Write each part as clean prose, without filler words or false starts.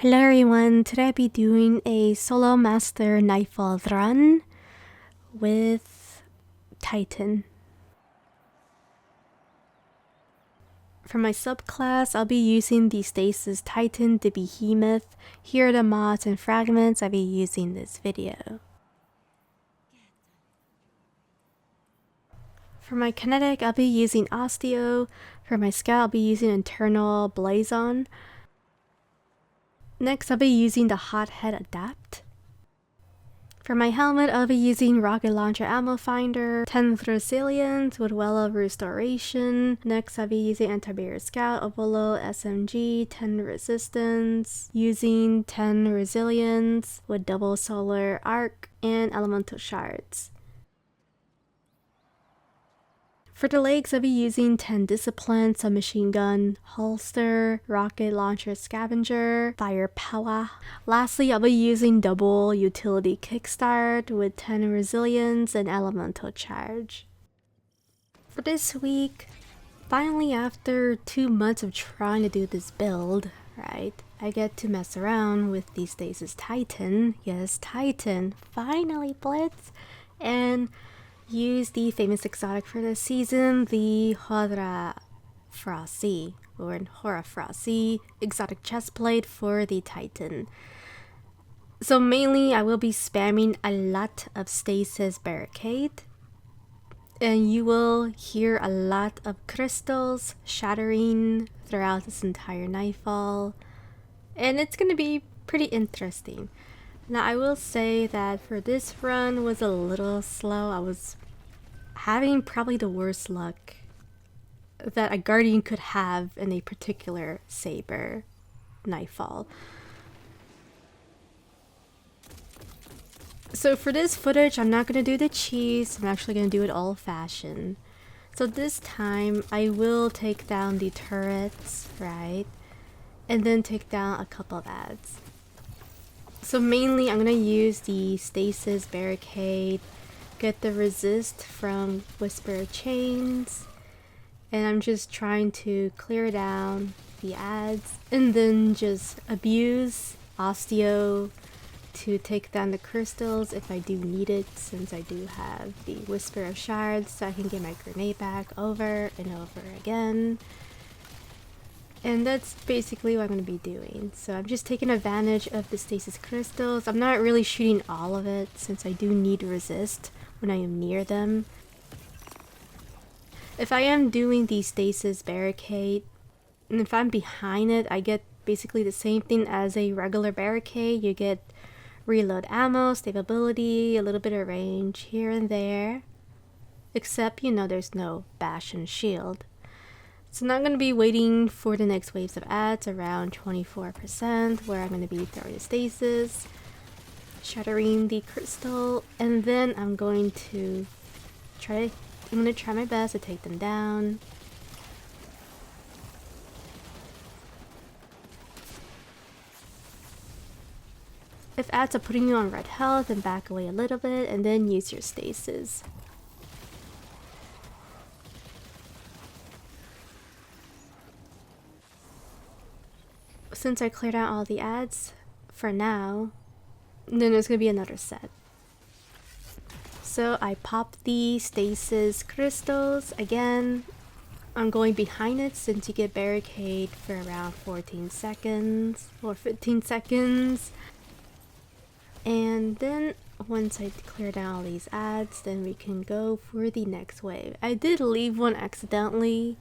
Hello everyone, today I'll be doing a solo master Nightfall run with Titan. For my subclass, I'll be using the stasis Titan, the behemoth. Here are the mods and fragments I'll be using in this video. For my kinetic, I'll be using Osteo. For my scout, I'll be using internal blazon. Next, I'll be using the Hothead Adapt. For my helmet, I'll be using Rocket Launcher Ammo Finder, 10 Resilience with Well of Restoration. Next, I'll be using Anti-Barrier Scout, Ovolo SMG, 10 Resistance, using 10 Resilience with Double Solar Arc and Elemental Shards. For the legs, I'll be using 10 Discipline, Submachine Gun, Holster, Rocket Launcher Scavenger, Firepower. Lastly, I'll be using double Utility Kickstart with 10 Resilience and Elemental Charge. For this week, finally after 2 months of trying to do this build, right, I get to mess around with the Stasis Titan. Yes, Titan, finally Blitz! And use the famous exotic for this season, the Hoarfrost-Z, or Hoarfrost-Z exotic chestplate for the Titan. So mainly I will be spamming a lot of stasis barricade, and you will hear a lot of crystals shattering throughout this entire Nightfall, and it's gonna be pretty interesting. Now I will say that for this run was a little slow. I was having probably the worst luck that a guardian could have in a particular S.A.B.E.R Nightfall. So for this footage, I'm not going to do the cheese. I'm actually going to do it old-fashioned. So this time, I will take down the turrets, right? And then take down a couple of ads. So mainly, I'm going to use the stasis barricade, get the resist from Whisper Chains, and I'm just trying to clear down the ads and then just abuse Osteo to take down the crystals if I do need it, since I do have the Whisper of Shards, so I can get my grenade back over and over again. And that's basically what I'm going to be doing. So I'm just taking advantage of the stasis crystals. I'm not really shooting all of it since I do need resist when I am near them. If I am doing the stasis barricade, and if I'm behind it, I get basically the same thing as a regular barricade. You get reload ammo, stability, a little bit of range here and there. Except, you know, there's no bash and shield. So now I'm going to be waiting for the next waves of ads around 24%, where I'm going to be throwing the stasis, shattering the crystal, and then I'm going to try my best to take them down. If ads are putting you on red health, then back away a little bit and then use your stasis. Since I cleared out all the ads for now, then there's gonna be another set. So I popped the stasis crystals again. I'm going behind it since you get barricade for around 14 seconds or 15 seconds. And then once I clear down all these ads, then we can go for the next wave. I did leave one accidentally,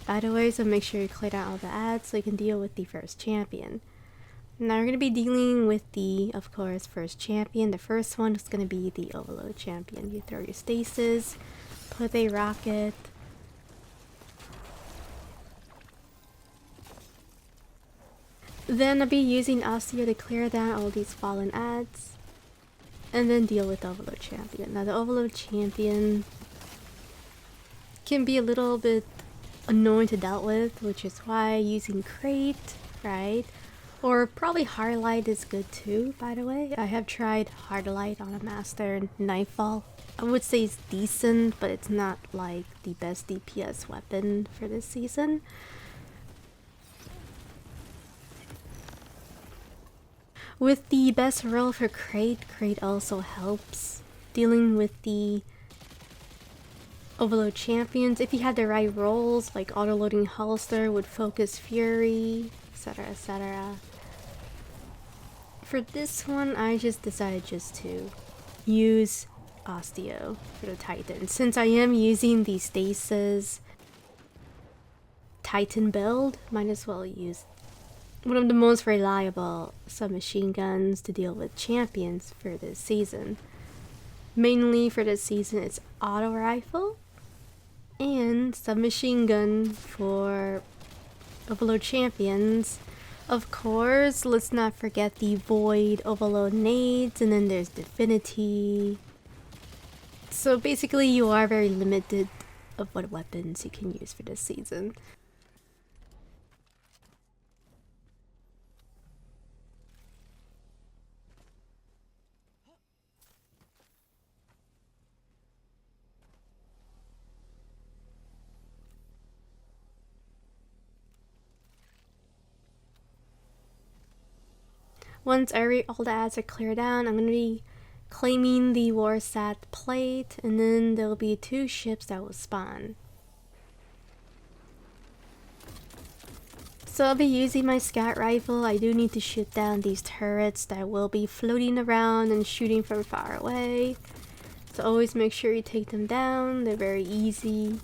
by the way, so make sure you clear out all the ads so you can deal with the first champion. Now we're going to be dealing with the, of course, first champion. The first one is going to be the Overload champion. You throw your stasis, put a rocket, then I'll be using Osteo to clear down all these fallen ads, and then deal with the Overload champion. Now the Overload champion can be a little bit annoying to deal with, which is why using crate, right? Or probably hard light is good too, by the way. I have tried hard light on a master Nightfall. I would say it's decent, but it's not like the best DPS weapon for this season. With the best roll for Crate also helps dealing with the Overload Champions. If you had the right rolls, like auto-loading Holster with Focus Fury, etc, etc. For this one, I just decided just to use Osteo for the Titan. Since I am using the stasis Titan build, might as well use one of the most reliable submachine guns to deal with champions for this season. Mainly for this season, it's auto rifle and submachine gun for Overload Champions. Of course, let's not forget the Void Overload nades, and then there's Divinity. So basically you are very limited of what weapons you can use for this season. Once all the ads are cleared down, I'm going to be claiming the Warsat plate, and then there'll be 2 ships that will spawn. So I'll be using my scout rifle. I do need to shoot down these turrets that will be floating around and shooting from far away. So always make sure you take them down. They're very easy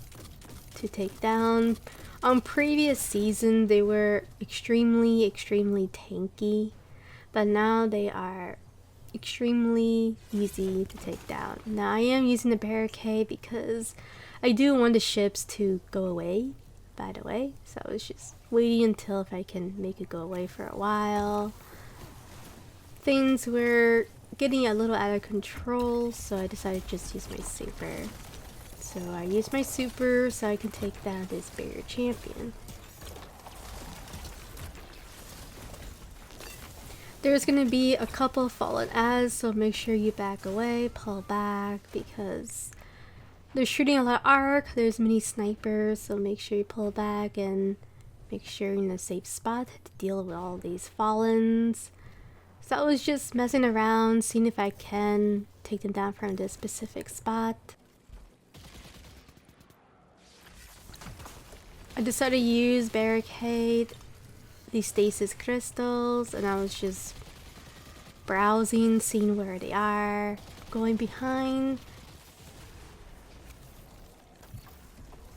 to take down. On previous season, they were extremely tanky. But now they are extremely easy to take down. Now I am using the barricade because I do want the ships to go away, by the way. So I was just waiting until if I can make it go away for a while. Things were getting a little out of control, so I decided to just use my super. So I used my super so I can take down this S.A.B.E.R champion. There's gonna be a couple fallen ads, so make sure you back away, pull back, because they're shooting a lot of arc. There's many snipers, so make sure you pull back and make sure you're in a safe spot to deal with all these fallens. So I was just messing around, seeing if I can take them down from this specific spot. I decided to use barricade, these stasis crystals, and I was just browsing, seeing where they are, going behind.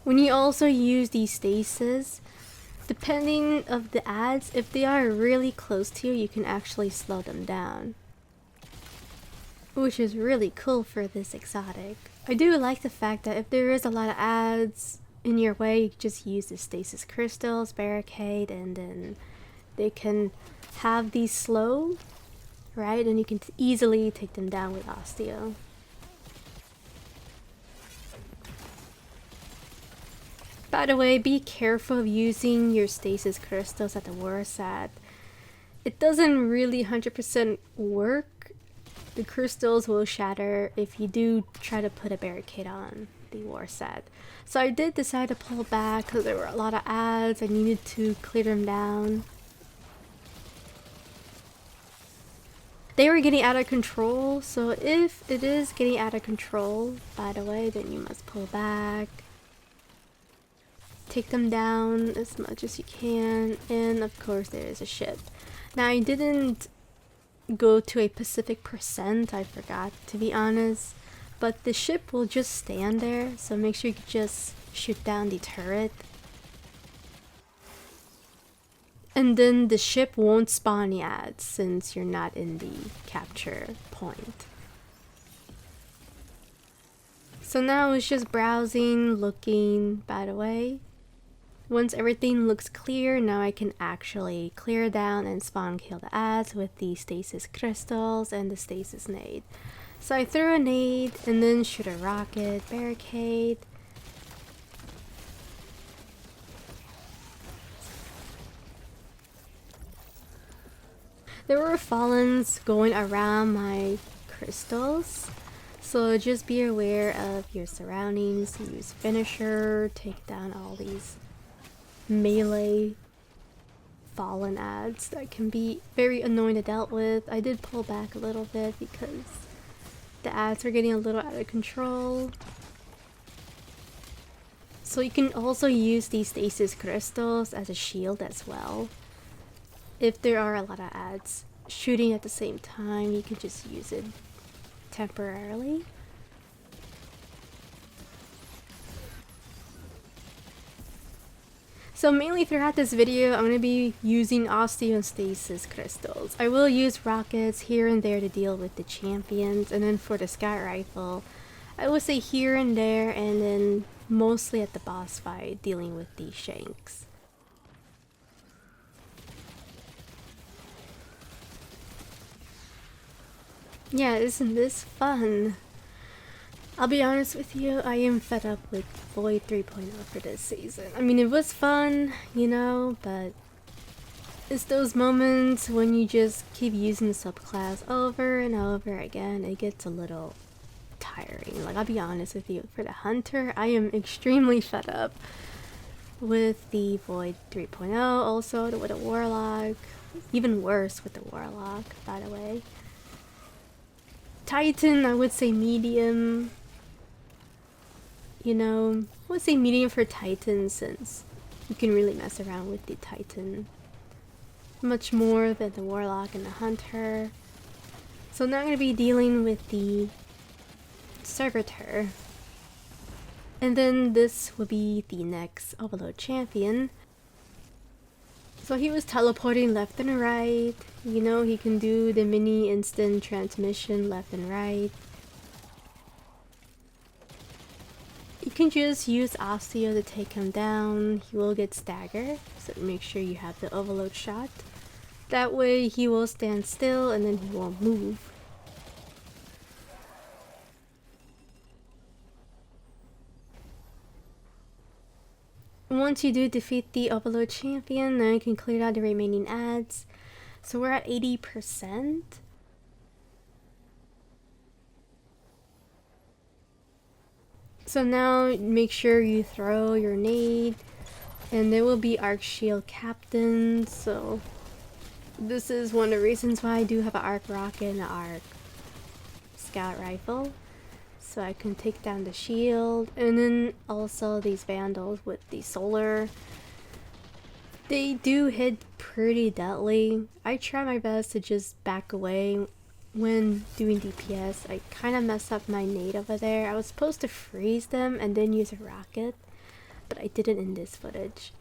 When you also use these stasis, depending of the ads, if they are really close to you, you can actually slow them down, which is really cool for this exotic. I do like the fact that if there is a lot of ads in your way, you can just use the stasis crystals, barricade, and then they can have these slow, right? And you can easily take them down with Osteo. By the way, be careful of using your stasis crystals at the Warsat. It doesn't really 100% work. The crystals will shatter if you do try to put a barricade on the Warsat. So I did decide to pull back because there were a lot of ads. I needed to clear them down. They were getting out of control, so if it is getting out of control, by the way, then you must pull back. Take them down as much as you can, and of course there is a ship. Now I didn't go to a specific percent, I forgot to be honest, but the ship will just stand there, so make sure you just shoot down the turret. And then the ship won't spawn yet since you're not in the capture point. So now I was just browsing, looking, by the way. Once everything looks clear, now I can actually clear down and spawn kill the ads with the stasis crystals and the stasis nade. So I threw a nade and then shoot a rocket, barricade. There were fallens going around my crystals, so just be aware of your surroundings. Use finisher, take down all these melee fallen ads that can be very annoying to deal with. I did pull back a little bit because the ads are getting a little out of control. So you can also use these stasis crystals as a shield as well. If there are a lot of ads shooting at the same time, you can just use it temporarily. So mainly throughout this video, I'm going to be using osteo and stasis crystals. I will use rockets here and there to deal with the champions, and then for the scout rifle, I would say here and there, and then mostly at the boss fight dealing with the shanks. Yeah, isn't this fun? I'll be honest with you, I am fed up with Void 3.0 for this season. I mean, it was fun, you know, but it's those moments when you just keep using the subclass over and over again, it gets a little tiring. Like, I'll be honest with you, for the hunter, I am extremely fed up with the Void 3.0, also with the warlock, even worse with the warlock, by the way. Titan, I would say medium. You know, I would say medium for Titan since you can really mess around with the Titan much more than the warlock and the hunter. So now I'm going to be dealing with the servitor. And then this will be the next Overload champion. So he was teleporting left and right. You know, he can do the mini instant transmission left and right. You can just use osteo to take him down. He will get staggered, so make sure you have the overload shot. That way he will stand still and then he won't move. Once you do defeat the Overload champion, then you can clear out the remaining ads. So we're at 80%. So now make sure you throw your nade, and there will be arc shield captain. So this is one of the reasons why I do have an arc rocket and an arc scout rifle. So I can take down the shield, and then also these vandals with the solar. They do hit pretty deadly. I try my best to just back away when doing DPS. I kind of messed up my nade over there. I was supposed to freeze them and then use a rocket, but I didn't in this footage.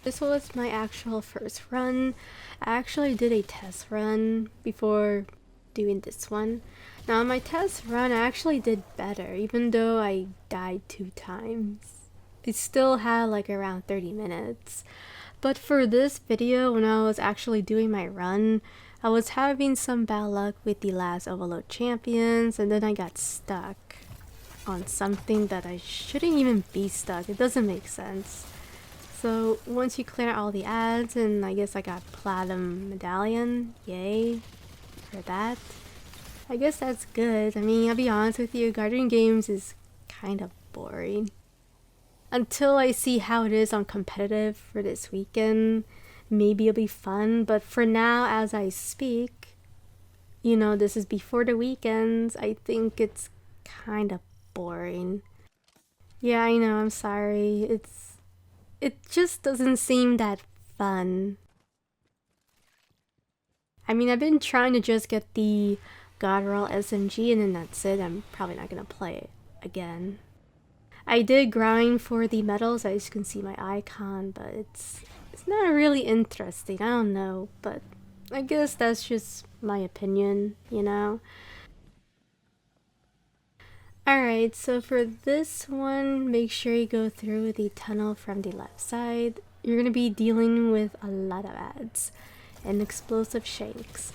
This was my actual first run. I actually did a test run before doing this one. Now on my test run, I actually did better, even though I died 2 times. It still had like around 30 minutes. But for this video, when I was actually doing my run, I was having some bad luck with the last Overload champions, and then I got stuck on something that I shouldn't even be stuck. It doesn't make sense. So once you clear all the ads, and I guess I got Platinum medallion, yay for that. I guess that's good. I mean, I'll be honest with you, Guardian Games is kind of boring. Until I see how it is on competitive for this weekend, maybe it'll be fun. But for now, as I speak, you know, this is before the weekends, I think it's kind of boring. Yeah, I know, I'm sorry. It just doesn't seem that fun. I mean, I've been trying to just get the Godroll SMG and then that's it. I'm probably not gonna play it again. I did grind for the medals, as you can see my icon, but it's not really interesting. I don't know, but I guess that's just my opinion, you know? Alright, so for this one, make sure you go through the tunnel from the left side. You're going to be dealing with a lot of ads and explosive shanks.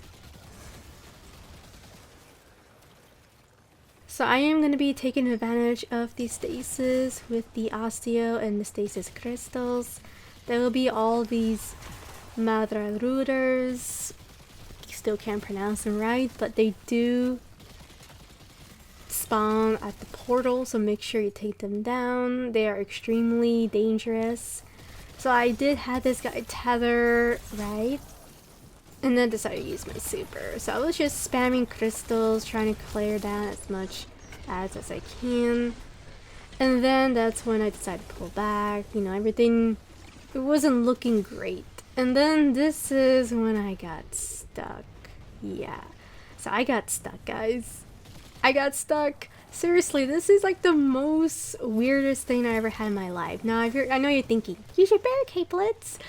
So I am going to be taking advantage of the stasis with the osteo and the stasis crystals. There will be all these Madradruders. Still can't pronounce them right, but they do spawn at the portal, so make sure you take them down. They are extremely dangerous. So I did have this guy tether, right? And then decided to use my super. So I was just spamming crystals, trying to clear down as much as I can. And then that's when I decided to pull back. You know, everything, it wasn't looking great. And then this is when I got stuck. Yeah. So I got stuck, guys. I got stuck. Seriously, this is like the most weirdest thing I ever had in my life. Now, I know you're thinking, use your barricade, Blitz.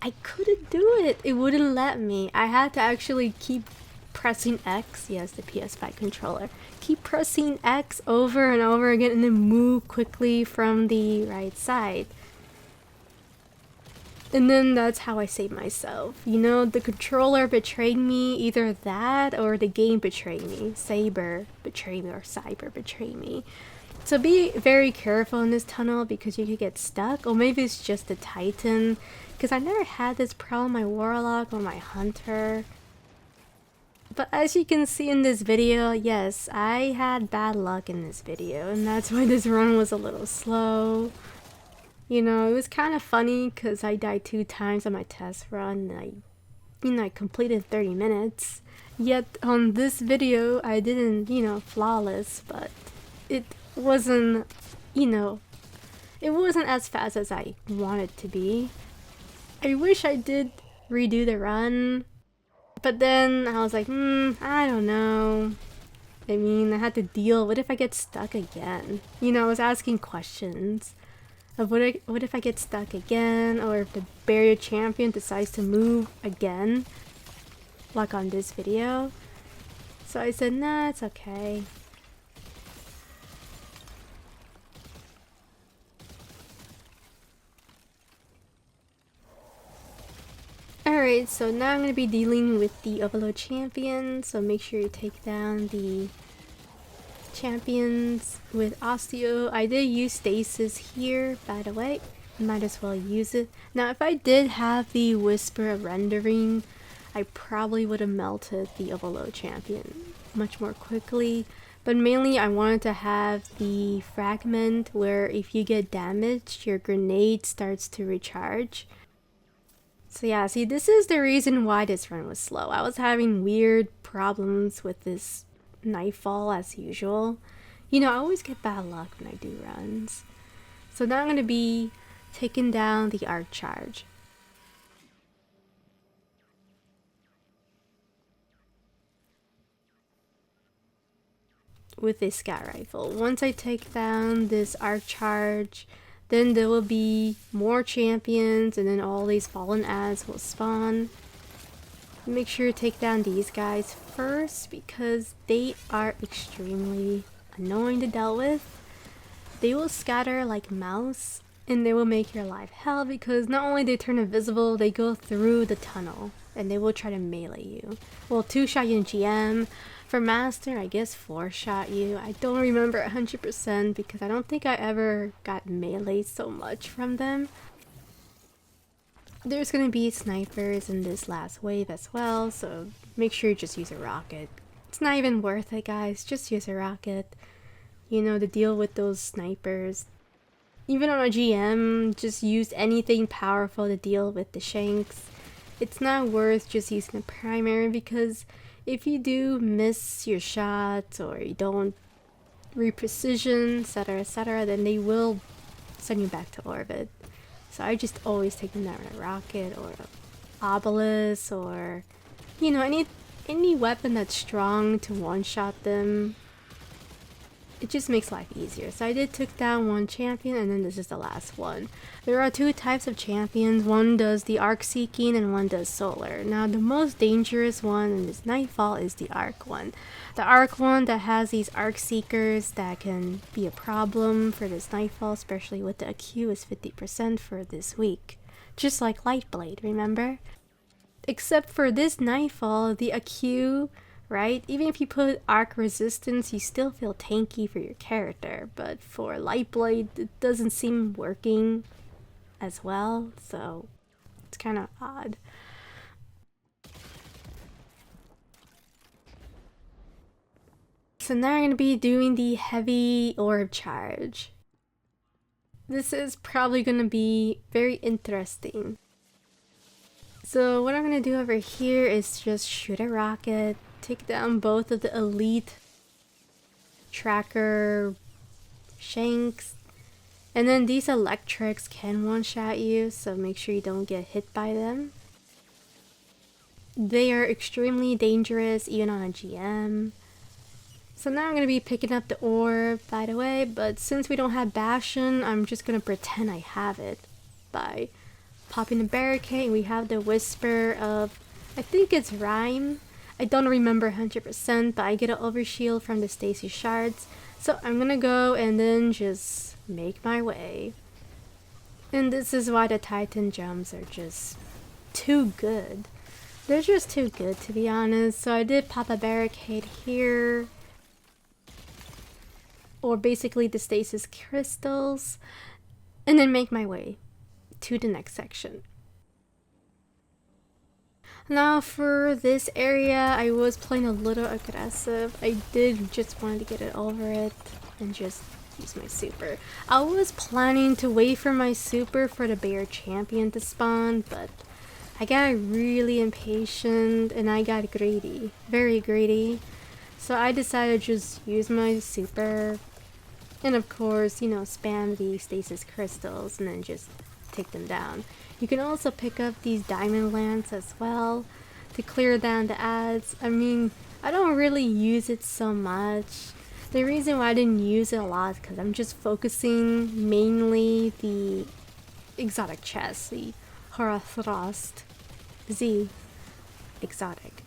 I couldn't do it. It wouldn't let me. I had to actually keep pressing X. Yes, the PS5 controller. Keep pressing X over and over again and then move quickly from the right side. And then that's how I saved myself. You know, the controller betrayed me, either that or the game betrayed me. S.A.B.E.R betrayed me or S.A.B.E.R betrayed me. So be very careful in this tunnel because you could get stuck. Or maybe it's just the Titan. Because I never had this problem with my warlock or my hunter. But as you can see in this video, yes, I had bad luck in this video. And that's why this run was a little slow. You know, it was kind of funny because I died 2 times on my test run and I completed 30 minutes. Yet on this video, I didn't, you know, flawless, but it wasn't, you know, it wasn't as fast as I wanted to be. I wish I did redo the run, but then I was like, I don't know. I mean, I had to deal, what if I get stuck again? You know, I was asking questions. What if I get stuck again, or if the barrier champion decides to move again, like on this video. So I said, nah, it's okay. Alright, so now I'm going to be dealing with the Overload champion, so make sure you take down the champions with Osteo. I did use stasis here, by the way. Might as well use it. Now, if I did have the Whisper of Rendering, I probably would have melted the Overload champion much more quickly. But mainly, I wanted to have the fragment where if you get damaged, your grenade starts to recharge. So yeah, see, this is the reason why this run was slow. I was having weird problems with this Nightfall as usual. You know, I always get bad luck when I do runs. So now I'm going to be taking down the arc charge. With this scout rifle. Once I take down this arc charge, then there will be more champions and then all these fallen ads will spawn. Make sure to take down these guys first because they are extremely annoying to deal with. They will scatter like mouse and they will make your life hell because not only they turn invisible, they go through the tunnel and they will try to melee you. Well, 2-shot you in GM. For Master, I guess 4-shot you. I don't remember 100% because I don't think I ever got melee so much from them. There's gonna be snipers in this last wave as well, so make sure you just use a rocket. It's not even worth it, guys. Just use a rocket. You know, to deal with those snipers. Even on a GM, just use anything powerful to deal with the shanks. It's not worth just using a primary because if you do miss your shots or you don't re-precision, etc., then they will send you back to orbit. So I just always take them down with a rocket or an obelisk or, you know, any weapon that's strong to one-shot them. It just makes life easier. So I did took down one champion and then this is the last one. There are 2 types of champions. One does the arc seeking and one does solar. Now the most dangerous one in this Nightfall is the arc one. The arc one that has these arc seekers that can be a problem for this Nightfall, especially with the AQ is 50% for this week. Just like Lightblade, remember? Except for this Nightfall, the AQ, right? Even if you put arc resistance, you still feel tanky for your character. But for Lightblade, it doesn't seem working as well, so it's kind of odd. So now I'm going to be doing the heavy orb charge. This is probably going to be very interesting. So what I'm going to do over here is just shoot a rocket, take down both of the elite tracker shanks, and then these electrics can one-shot you, so make sure you don't get hit by them. They are extremely dangerous even on a GM. So now I'm going to be picking up the orb, by the way, but since we don't have Bastion, I'm just going to pretend I have it by popping the barricade. We have the whisper of, I think it's Rhyme. I don't remember 100%, but I get an overshield from the stasis shards. So I'm going to go and then just make my way. And this is why the Titan jumps are just too good. They're just too good, to be honest. So I did pop a barricade here, or basically the stasis crystals, and then make my way to the next section. Now for this area, I was playing a little aggressive. I did just want to get it over it and just use my super. I was planning to wait for my super for the S.A.B.E.R champion to spawn, but I got really impatient and I got greedy, very greedy. So I decided to just use my super and of course, you know, spam the stasis crystals and then just take them down. You can also pick up these diamond lamps as well to clear down the ads. I mean, I don't really use it so much. The reason why I didn't use it a lot is because I'm just focusing mainly the exotic chest, the Hoarfrost-Z exotic.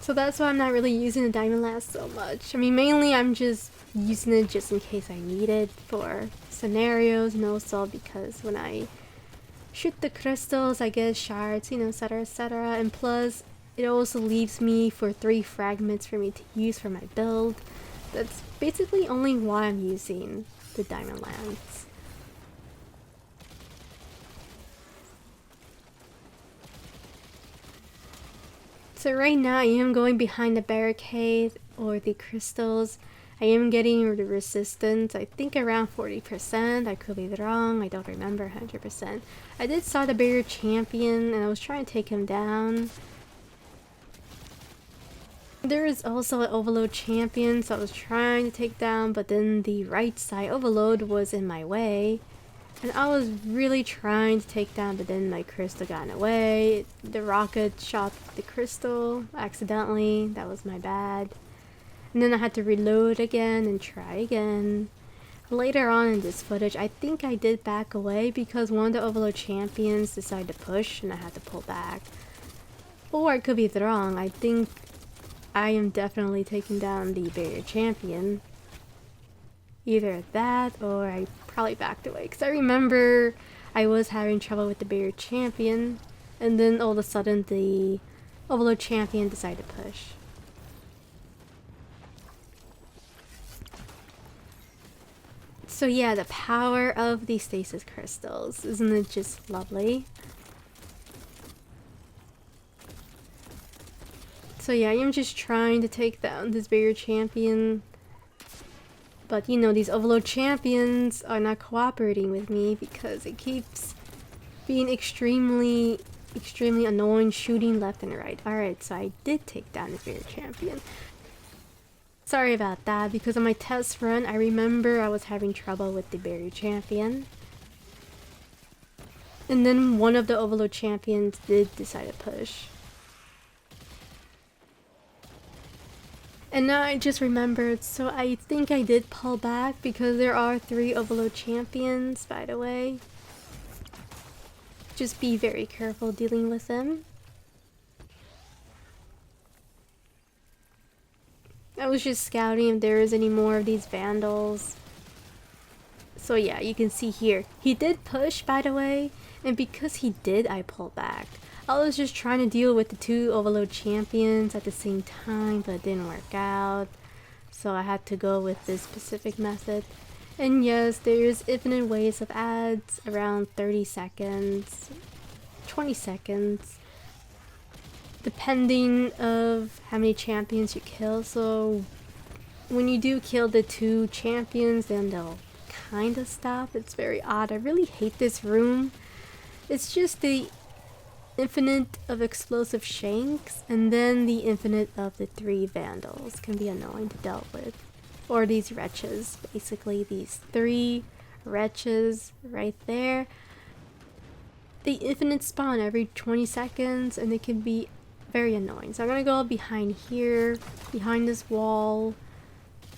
So that's why I'm not really using the diamond lamps so much. I mean, mainly I'm just using it just in case I need it for scenarios, and also because when I shoot the crystals I get shards, you know, etc, etc. And plus it also leaves me for 3 fragments for me to use for my build. That's basically only why I'm using the diamond lamps. So right now I am going behind the barricade or the crystals. I am getting the resistance, I think around 40%. I could be wrong, I don't remember 100%. I did saw the S.A.B.E.R champion and I was trying to take him down. There is also an overload champion, so I was trying to take down, but then the right side overload was in my way. And I was really trying to take down, but then my crystal got in the way. The rocket shot the crystal accidentally. That was my bad. And then I had to reload again and try again. Later on in this footage, I think I did back away because one of the overload champions decided to push and I had to pull back. Or I could be wrong. I think I am definitely taking down the S.A.B.E.R champion. Either that or I probably backed away, because I remember I was having trouble with the S.A.B.E.R champion and then all of a sudden the overload champion decided to push. So yeah, the power of the stasis crystals, isn't it just lovely? So yeah, I'm just trying to take down this S.A.B.E.R champion. But you know, these overload champions are not cooperating with me because it keeps being extremely annoying, shooting left and right. Alright, so I did take down the S.A.B.E.R champion. Sorry about that, because on my test run, I remember I was having trouble with the S.A.B.E.R champion. And then one of the overload champions did decide to push. And now I just remembered, so I think I did pull back because there are 3 overload champions, by the way. Just be very careful dealing with them. I was just scouting if there is any more of these vandals. So yeah, you can see here. He did push, by the way, and because he did, I pulled back. I was just trying to deal with the 2 overload champions at the same time, but it didn't work out. So I had to go with this specific method. And yes, there's infinite waves of ads, around 30 seconds, 20 seconds. depending of how many champions you kill. So when you do kill the 2 champions, then they'll kind of stop. It's very odd. I really hate this room. It's just the infinite of explosive shanks, and then the infinite of the 3 vandals can be annoying to deal with. Or these wretches, basically these 3 wretches right there. They infinite spawn every 20 seconds and they can be very annoying. So I'm gonna go behind here, behind this wall.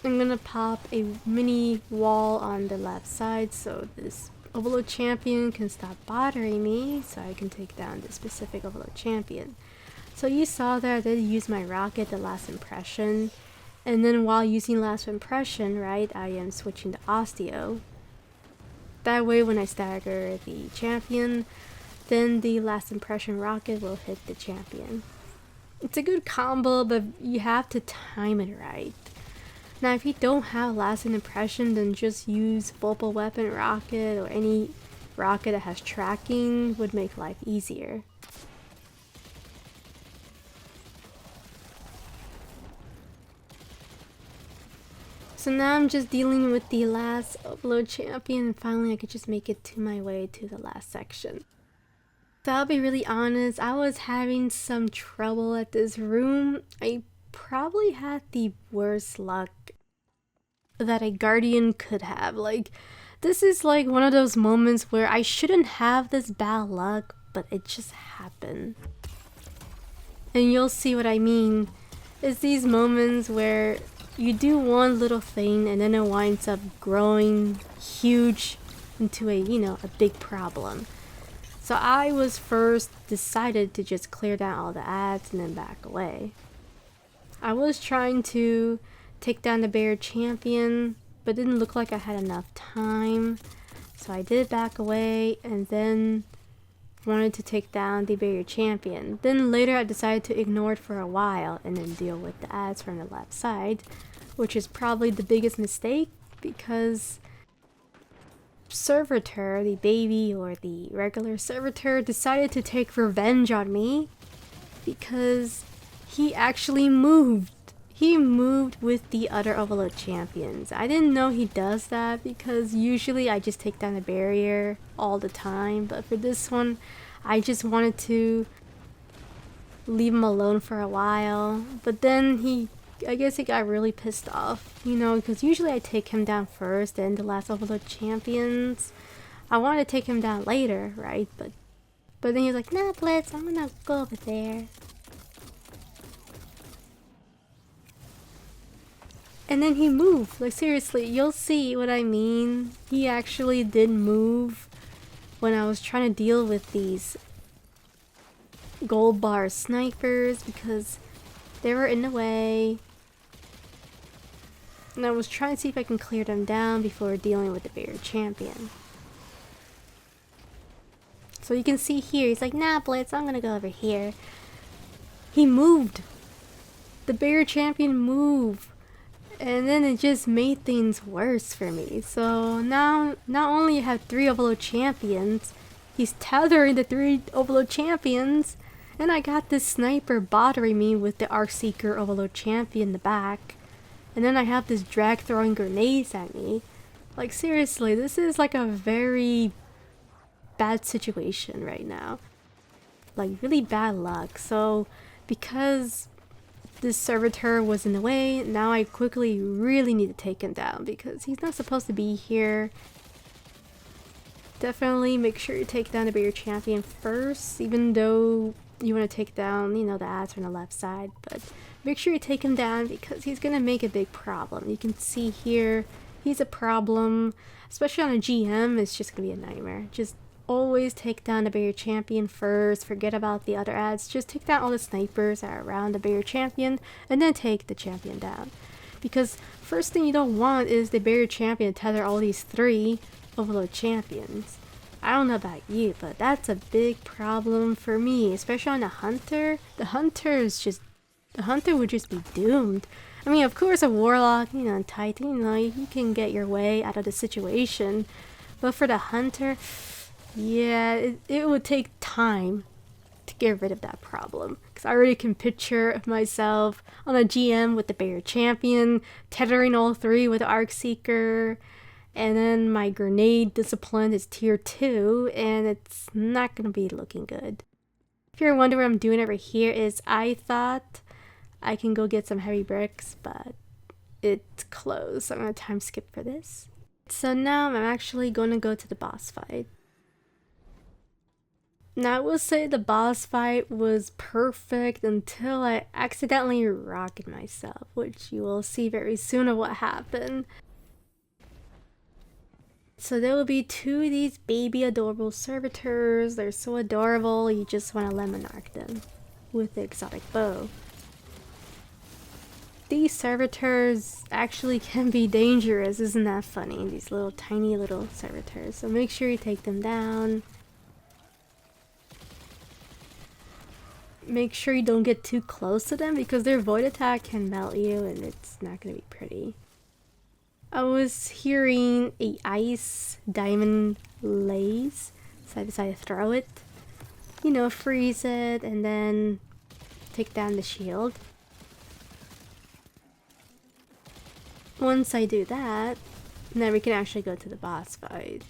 I'm gonna pop a mini wall on the left side so this Overload champion can stop bothering me, so I can take down the specific Overload champion. So you saw that I did use my rocket, the last impression, and then while using last impression, right, I am switching to osteo. That way when I stagger the champion, then the last impression rocket will hit the champion. It's a good combo, but you have to time it right. Now if you don't have lasting impression, then just use Vulpal Weapon rocket or any rocket that has tracking would make life easier. So now I'm just dealing with the last Overload champion, and finally I could just make it to my way to the last section. So I'll be really honest, I was having some trouble at this room. I probably had the worst luck that a guardian could have. Like, this is like one of those moments where I shouldn't have this bad luck, but it just happened. And you'll see what I mean. It's these moments where you do one little thing and then it winds up growing huge into a, you know, a big problem. So I was first decided to just clear down all the ads and then back away. I was trying to take down the S.A.B.E.R champion, but didn't look like I had enough time. So I did back away and then wanted to take down the S.A.B.E.R champion. Then later I decided to ignore it for a while and then deal with the ads from the left side, which is probably the biggest mistake because servitor, the baby or the regular servitor, decided to take revenge on me because he actually moved. He moved with the other Overload champions. I didn't know he does that because usually I just take down the barrier all the time, but for this one I just wanted to leave him alone for a while. But then I guess he got really pissed off, you know, because usually I take him down first, then the last Overload champions. I wanted to take him down later, right? But then he was like, nah, Blitz, I'm gonna go over there. And then he moved. Like, seriously, you'll see what I mean. He actually did move when I was trying to deal with these gold bar snipers because they were in the way. And I was trying to see if I can clear them down before dealing with the S.A.B.E.R champion. So you can see here, he's like, nah, Blitz, I'm gonna go over here. He moved. The S.A.B.E.R champion moved. And then it just made things worse for me. So now, not only you have 3 Overload champions, he's tethering the 3 Overload champions, and I got this sniper bothering me with the Arc Seeker Overload champion in the back. And then I have this drag throwing grenades at me. Like, seriously, this is like a very bad situation right now. Like, really bad luck. So, because this servitor was in the way, now I quickly really need to take him down because he's not supposed to be here. Definitely make sure you take down the S.A.B.E.R champion first, even though you want to take down, you know, the ads from the left side, but make sure you take him down because he's gonna make a big problem. You can see here, he's a problem, especially on a GM. It's just gonna be a nightmare. Just always take down the S.A.B.E.R champion first, forget about the other ads, just take down all the snipers that are around the S.A.B.E.R champion, and then take the champion down. Because first thing you don't want is the S.A.B.E.R champion to tether all these 3 Overload champions. I don't know about you, but that's a big problem for me, especially on a hunter. The hunter would just be doomed. I mean, of course a warlock, you know, Titan, you know, you can get your way out of the situation, but for the hunter, yeah, it would take time to get rid of that problem. Because I already can picture myself on a GM with the S.A.B.E.R Champion, tethering all 3 with Arc Seeker, and then my grenade discipline is tier 2, and it's not going to be looking good. If you're wondering what I'm doing over here is I thought I can go get some heavy bricks, but it's closed, so I'm going to time skip for this. So now I'm actually going to go to the boss fight. Now I will say the boss fight was perfect until I accidentally rocked myself, which you will see very soon of what happened. So there will be 2 of these baby adorable servitors. They're so adorable, you just want to lemon arc them with the exotic bow. These servitors actually can be dangerous, isn't that funny? These little tiny little servitors. So make sure you take them down. Make sure you don't get too close to them because their void attack can melt you and it's not going to be pretty. I was hearing a ice diamond lace, so I decided to throw it. You know, freeze it and then take down the shield. Once I do that, then we can actually go to the boss fight.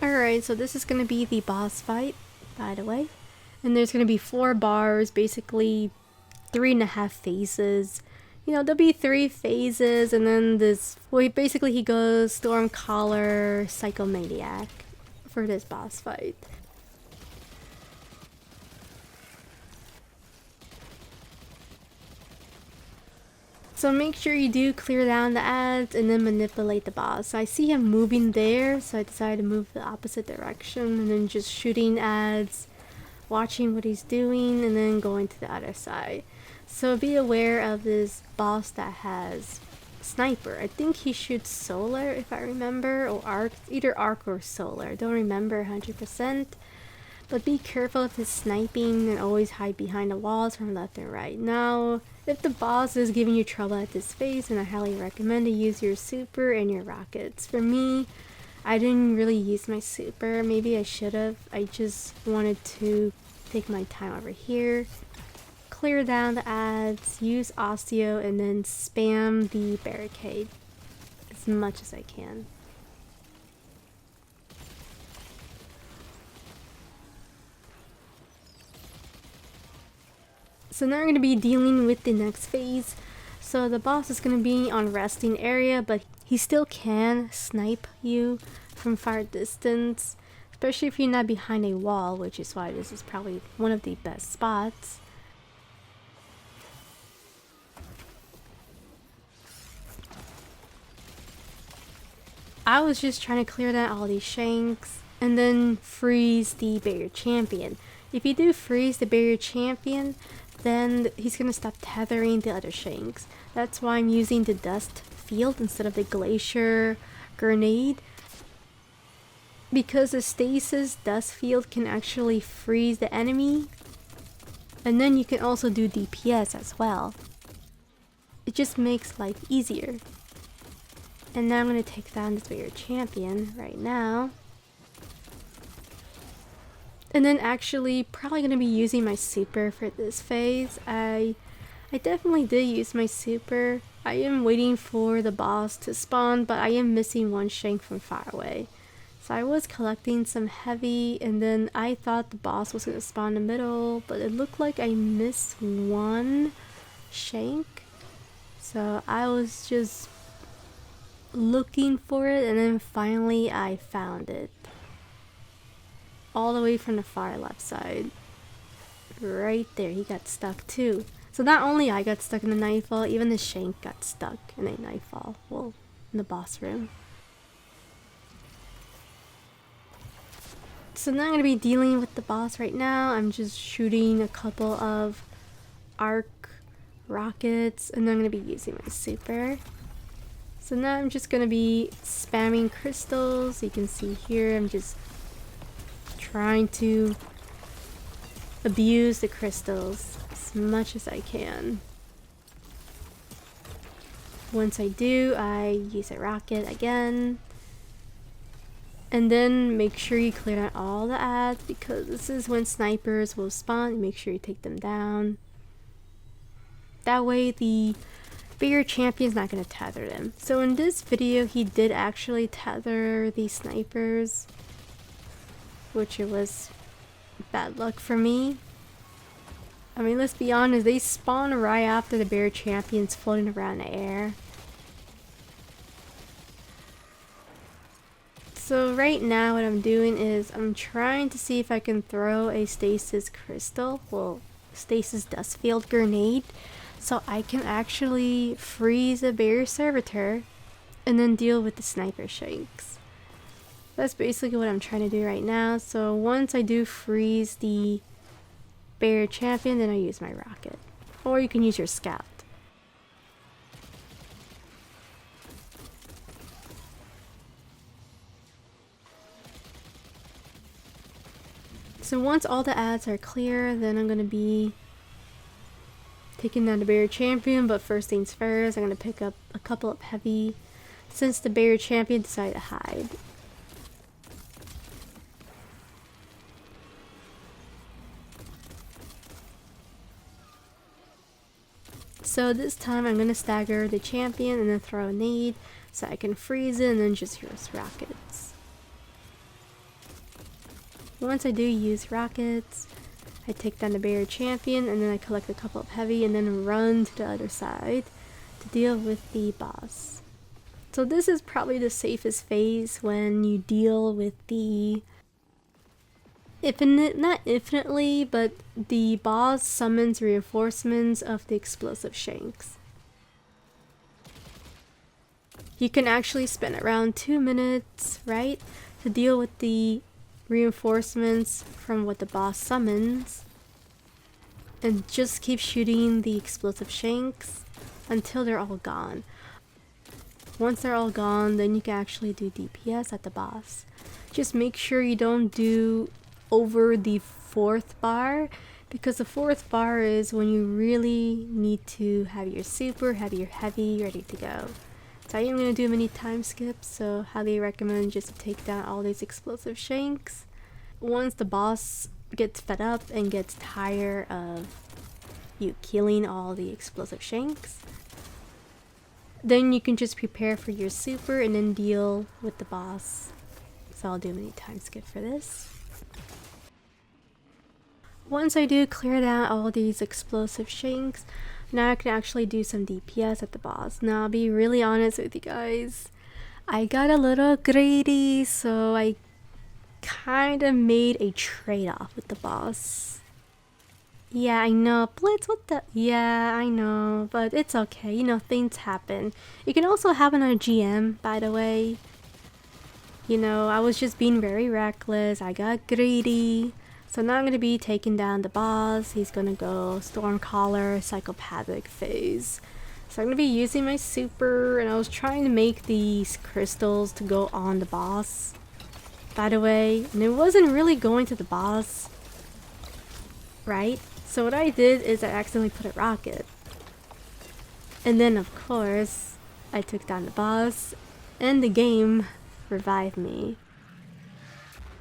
Alright, so this is going to be the boss fight, by the way. And there's going to be 4 bars, basically 3.5 phases. You know, there'll be 3 phases, and then this, well, basically he goes Stormcaller, Psychomaniac for this boss fight. So make sure you do clear down the ads and then manipulate the boss. So I see him moving there, so I decided to move the opposite direction and then just shooting ads, watching what he's doing, and then going to the other side. So be aware of this boss that has sniper. I think he shoots solar if I remember, or arc, either arc or solar. I don't remember 100%. But be careful of his sniping and always hide behind the walls from left and right. Now, if the boss is giving you trouble at this phase, then I highly recommend to use your super and your rockets. For me, I didn't really use my super. Maybe I should have. I just wanted to take my time over here, clear down the ads, use Osteo, and then spam the barricade as much as I can. So now we're going to be dealing with the next phase. So the boss is going to be on resting area, but he still can snipe you from far distance, especially if you're not behind a wall, which is why this is probably one of the best spots. I was just trying to clear down all these shanks and then freeze the S.A.B.E.R Champion. If you do freeze the S.A.B.E.R Champion, then he's gonna stop tethering the other shanks. That's why I'm using the dust field instead of the glacier grenade, because the stasis dust field can actually freeze the enemy, and then you can also do DPS as well. It just makes life easier. And now I'm gonna take down this S.A.B.E.R Champion right now. And then actually probably going to be using my super for this phase. I definitely did use my super. I am waiting for the boss to spawn, but I am missing one shank from far away. So I was collecting some heavy, and then I thought the boss was going to spawn in the middle, but it looked like I missed one shank. So I was just looking for it, and then finally I found it. All the way from the far left side. Right there, he got stuck too. So not only I got stuck in the Nightfall, even the shank got stuck in a Nightfall. Well, in the boss room. So now I'm going to be dealing with the boss right now. I'm just shooting a couple of arc rockets, and then I'm going to be using my super. So now I'm just going to be spamming crystals. You can see here I'm just trying to abuse the crystals as much as I can. Once I do, I use a rocket again. And then make sure you clear out all the ads, because this is when snipers will spawn. Make sure you take them down. That way the bigger champion's not going to tether them. So in this video, he did actually tether the snipers, which it was bad luck for me. I mean, let's be honest, they spawn right after the bear champion's floating around in the air. So right now what I'm doing is I'm trying to see if I can throw a stasis crystal, well, stasis dust field grenade, so I can actually freeze a bear servitor and then deal with the sniper shanks. That's basically what I'm trying to do right now. So once I do freeze the bear champion, then I use my rocket. Or you can use your scout. So once all the ads are clear, then I'm going to be taking down the bear champion, but first things first, I'm going to pick up a couple of heavy since the bear champion decided to hide. So this time I'm going to stagger the champion and then throw a nade so I can freeze it and then just use rockets. Once I do use rockets, I take down the bear champion and then I collect a couple of heavy and then run to the other side to deal with the boss. So this is probably the safest phase when you deal with the not infinitely, but the boss summons reinforcements of the explosive shanks. You can actually spend around 2 minutes, right, to deal with the reinforcements from what the boss summons, and just keep shooting the explosive shanks until they're all gone. Once they're all gone, then you can actually do DPS at the boss. Just make sure you don't do over the 4th bar, because the 4th bar is when you really need to have your super, have your heavy ready to go. So I am going to do many time skips, so highly recommend just to take down all these explosive shanks. Once the boss gets fed up and gets tired of you killing all the explosive shanks, then you can just prepare for your super and then deal with the boss. So I'll do many time skip for this. Once I do clear down all these explosive shanks, now I can actually do some DPS at the boss. Now I'll be really honest with you guys, I got a little greedy, so I kind of made a trade-off with the boss. Yeah, I know, Blitz, what the? Yeah, I know, but it's okay, you know, things happen. You can also have another GM, by the way. You know, I was just being very reckless, I got greedy. So now I'm going to be taking down the boss. He's going to go Stormcaller, Psychopathic phase. So I'm going to be using my super, and I was trying to make these crystals to go on the boss, by the way. And it wasn't really going to the boss, right? So what I did is I accidentally put a rocket. And then of course, I took down the boss, and the game revived me.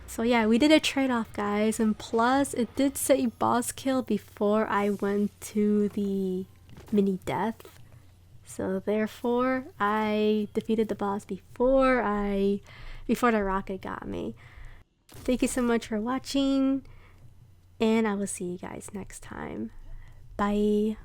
So yeah, we did a trade-off, guys, and plus it did say boss kill before I went to the mini death. So therefore, I defeated the boss before the rocket got me. Thank you so much for watching, and I will see you guys next time. Bye.